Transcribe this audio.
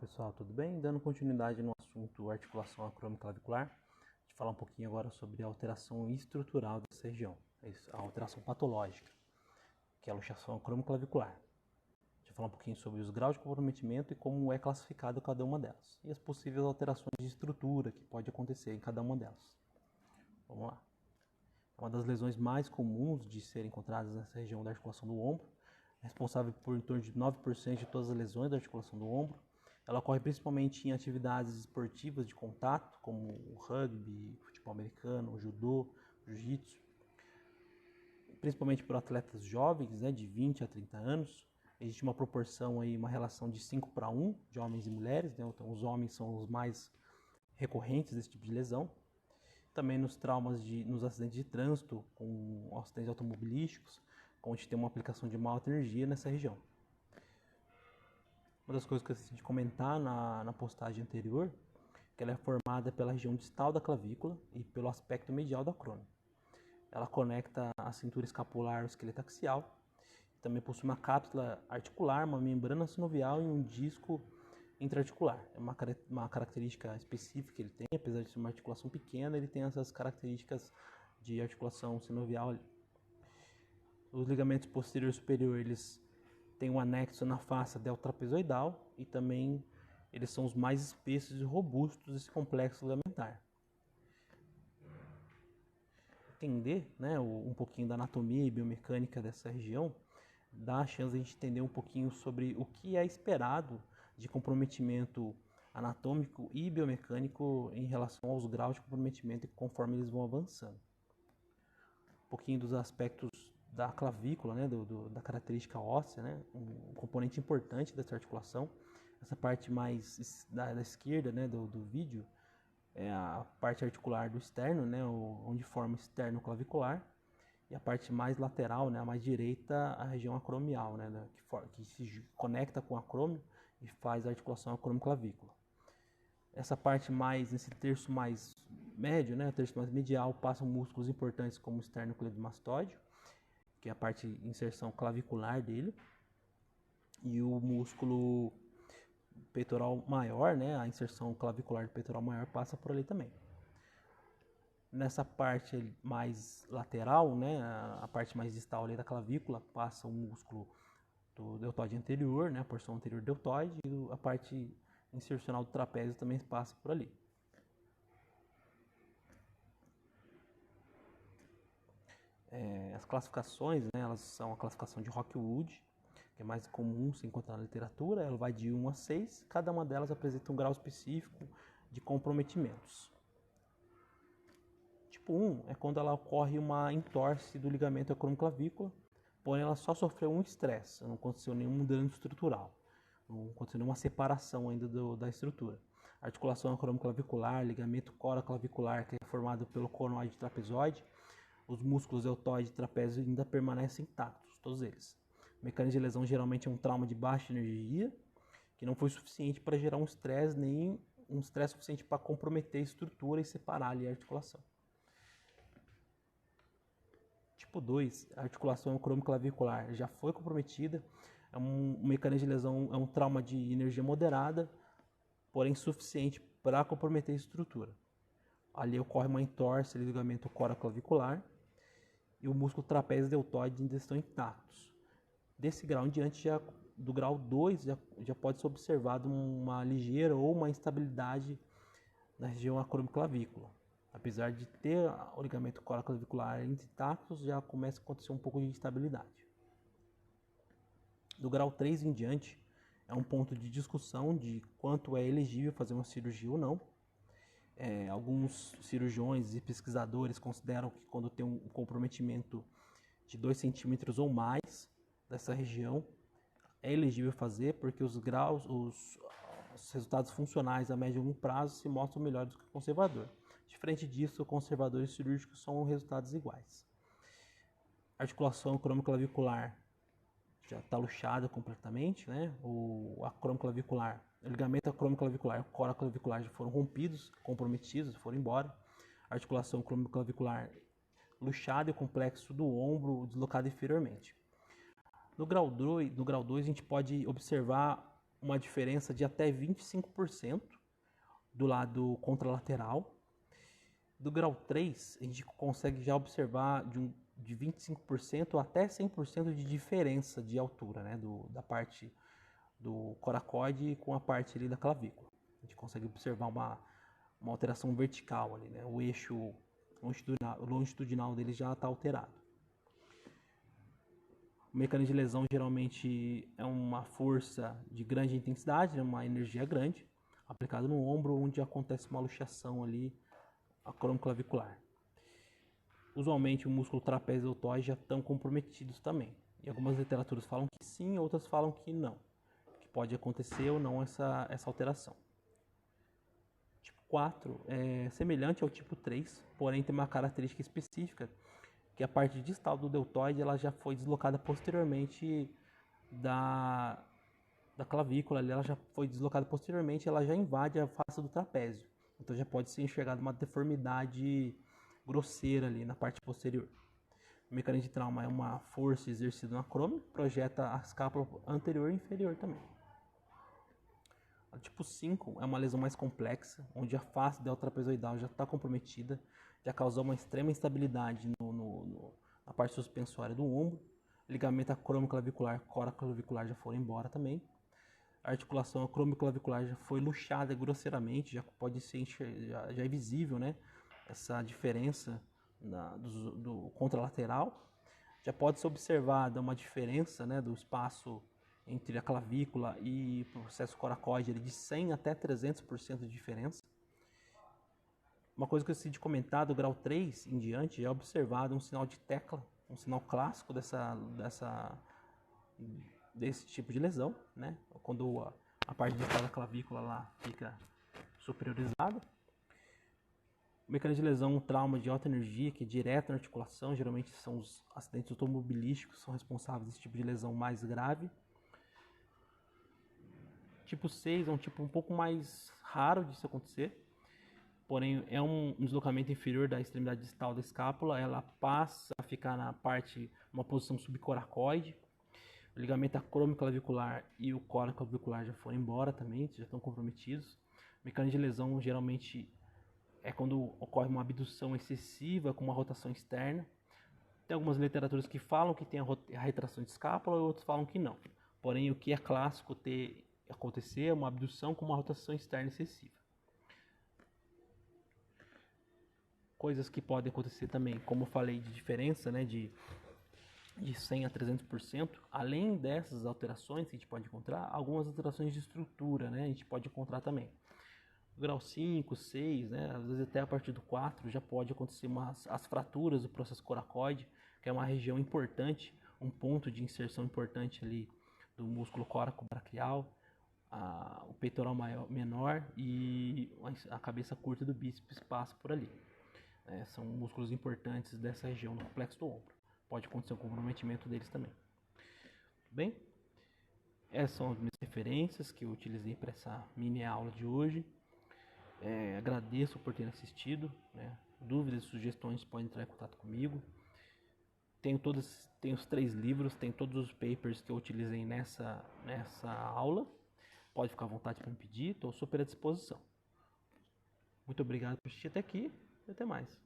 Pessoal, tudo bem? Dando continuidade no assunto articulação acromioclavicular, a gente falar um pouquinho agora sobre a alteração estrutural dessa região, a alteração patológica, que é a luxação acromioclavicular. A gente vai falar um pouquinho sobre os graus de comprometimento e como é classificado cada uma delas, e as possíveis alterações de estrutura que pode acontecer em cada uma delas. Vamos lá. Uma das lesões mais comuns de serem encontradas nessa região da articulação do ombro, responsável por em torno de 9% de todas as lesões da articulação do ombro. Ela ocorre principalmente em atividades esportivas de contato, como o rugby, futebol americano, o judô, jiu-jitsu, principalmente por atletas jovens, de 20 a 30 anos. Existe uma proporção aí, uma relação de 5:1 de homens e mulheres, então os homens são os mais recorrentes desse tipo de lesão. Também nos nos acidentes de trânsito, com acidentes automobilísticos, onde tem uma aplicação de uma alta energia nessa região. Uma das coisas que eu esqueci de comentar na postagem anterior, que ela é formada pela região distal da clavícula e pelo aspecto medial do acrômio. Ela conecta a cintura escapular ao esqueleto axial, também possui uma cápsula articular, uma membrana sinovial e um disco intraarticular. É uma característica específica que ele tem, apesar de ser uma articulação pequena, ele tem essas características de articulação sinovial ali. Os ligamentos posterior e superior, eles têm um anexo na face deltotrapezoidal e também eles são os mais espessos e robustos desse complexo ligamentar. Entender, um pouquinho da anatomia e biomecânica dessa região dá a chance de a gente entender um pouquinho sobre o que é esperado de comprometimento anatômico e biomecânico em relação aos graus de comprometimento conforme eles vão avançando. Um pouquinho dos aspectos da clavícula, da característica óssea, um componente importante dessa articulação. Essa parte mais da esquerda, do vídeo, é a parte articular do externo, onde forma o externo clavicular, e a parte mais lateral, a mais direita, a região acromial, que se conecta com o acrômio e faz a articulação acromioclavícula. Essa parte nesse terço mais médio, o terço mais medial, passam músculos importantes como o esternocleidomastoide, que é a parte de inserção clavicular dele, e o músculo peitoral maior, a inserção clavicular do peitoral maior passa por ali também. Nessa parte mais lateral, a parte mais distal ali da clavícula, passa o músculo do deltoide anterior, a porção anterior do deltoide, e a parte insercional do trapézio também passa por ali. As classificações, elas são a classificação de Rockwood, que é mais comum se encontrar na literatura. Ela vai de 1 a 6, cada uma delas apresenta um grau específico de comprometimentos. Tipo 1 é quando ela ocorre uma entorse do ligamento acromioclavícula, porém ela só sofreu um estresse, não aconteceu nenhum dano estrutural, não aconteceu nenhuma separação ainda da estrutura. Articulação acromioclavicular, ligamento coraclavicular, que é formado pelo conoide trapezoide, os músculos deltoide e trapézio ainda permanecem intactos, todos eles. O mecanismo de lesão geralmente é um trauma de baixa energia, que não foi suficiente para gerar um estresse, nem um estresse suficiente para comprometer a estrutura e separar ali a articulação. Tipo 2, a articulação acromioclavicular já foi comprometida, é um mecanismo de lesão, é um trauma de energia moderada, porém suficiente para comprometer a estrutura. Ali ocorre uma entorse do ligamento coraclavicular e o músculo trapézio deltoide ainda estão intactos. Desse grau em diante, do grau 2, já pode ser observado uma ligeira ou uma instabilidade na região acromioclavícula. Apesar de ter o ligamento coraclavicular intactos, já começa a acontecer um pouco de instabilidade. Do grau 3 em diante, é um ponto de discussão de quanto é elegível fazer uma cirurgia ou não. Alguns cirurgiões e pesquisadores consideram que quando tem um comprometimento de 2 centímetros ou mais dessa região, é elegível fazer, porque os resultados funcionais a médio e longo prazo se mostram melhores do que o conservador. Diferente disso, conservadores cirúrgicos são resultados iguais. A articulação acromioclavicular já está luxada completamente, o ligamento acromioclavicular e o coraclavicular já foram rompidos, comprometidos, foram embora. A articulação acromioclavicular luxada e o complexo do ombro deslocado inferiormente. No grau 2, a gente pode observar uma diferença de até 25% do lado contralateral. Do grau 3, a gente consegue já observar de 25% até 100% de diferença de altura, né, da parte do coracoide com a parte ali da clavícula. A gente consegue observar uma alteração vertical ali, né, o eixo longitudinal dele já está alterado. O mecanismo de lesão geralmente é uma força de grande intensidade, né, uma energia grande, aplicada no ombro, onde acontece uma luxação ali acromioclavicular. Usualmente o músculo trapézio e deltoide já estão comprometidos também. E algumas literaturas falam que sim, outras falam que não. Que pode acontecer ou não essa alteração. Tipo 4 é semelhante ao tipo 3, porém tem uma característica específica, que a parte distal do deltoide ela já foi deslocada posteriormente da clavícula, ela já foi deslocada posteriormente, ela já invade a face do trapézio. Então já pode ser enxergada uma deformidade grosseira ali na parte posterior. O mecanismo de trauma é uma força exercida no acrômio, projeta a escápula anterior e inferior também. O tipo 5 é uma lesão mais complexa, onde a face deltotrapezoidal já está comprometida, já causou uma extrema instabilidade na parte suspensória do ombro. Ligamento acromioclavicular, coraclavicular já foram embora também. A articulação acromioclavicular já foi luxada grosseiramente, já pode ser já é visível, né, essa diferença do contralateral. Já pode ser observada uma diferença, né, do espaço entre a clavícula e o processo coracoide de 100 até 300% de diferença. Uma coisa que eu esqueci de comentar, do grau 3 em diante, é observado um sinal de tecla, um sinal clássico desse tipo de lesão, né? Quando a parte de fora da clavícula lá fica superiorizada. O mecanismo de lesão, um trauma de alta energia, que é direto na articulação, geralmente são os acidentes automobilísticos que são responsáveis desse tipo de lesão mais grave. Tipo 6 é um tipo um pouco mais raro disso acontecer, porém é um deslocamento inferior da extremidade distal da escápula, ela passa a ficar numa posição subcoracoide. O ligamento acromioclavicular e o coraclavicular já foram embora também, já estão comprometidos. O mecanismo de lesão geralmente é quando ocorre uma abdução excessiva com uma rotação externa. Tem algumas literaturas que falam que tem a retração de escápula e outros falam que não. Porém, o que é clássico acontecer é uma abdução com uma rotação externa excessiva. Coisas que podem acontecer também, como eu falei, de diferença, né, de 100 a 300%, além dessas alterações que a gente pode encontrar, algumas alterações de estrutura, né, a gente pode encontrar também. Grau 5, 6, né, às vezes até a partir do 4 já pode acontecer as fraturas do processo coracoide, que é uma região importante, um ponto de inserção importante ali do músculo coracobraquial, o peitoral menor e a cabeça curta do bíceps passa por ali. São músculos importantes dessa região do complexo do ombro. Pode acontecer o comprometimento deles também. Tudo bem? Essas são as minhas referências que eu utilizei para essa mini aula de hoje. Agradeço por ter assistido, né? Dúvidas, sugestões, podem entrar em contato comigo. Tenho os 3 livros, tem todos os papers que eu utilizei nessa aula. Pode ficar à vontade para me pedir, estou super à disposição. Muito obrigado por assistir até aqui e até mais.